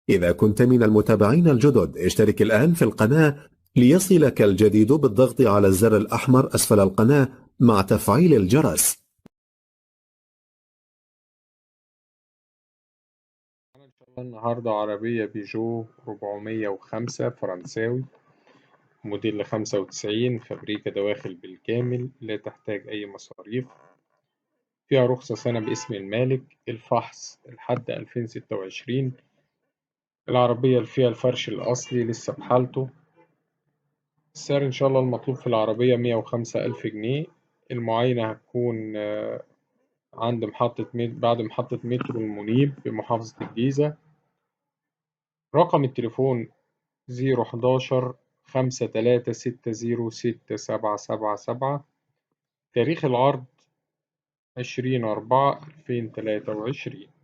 إذا كنت من المتابعين الجدد اشترك الآن في القناة ليصلك الجديد بالضغط على الزر الأحمر أسفل القناة مع تفعيل الجرس. إن شاء الله النهاردة عربية بيجو 405 فرنساوي، موديل 95، فابريكا دواخل بالكامل، لا تحتاج أي مصاريف، فيها رخصة سنة باسم المالك، الفحص لحد 2026. العربية اللي فيها الفرش الأصلي لسه بحالته. السعر إن شاء الله المطلوب في العربية 105,000 جنيه. المعاينة هتكون بعد محطة مترو المنيب بمحافظة الجيزة. رقم التليفون 011-53606777. تاريخ العرض 20/4/2023.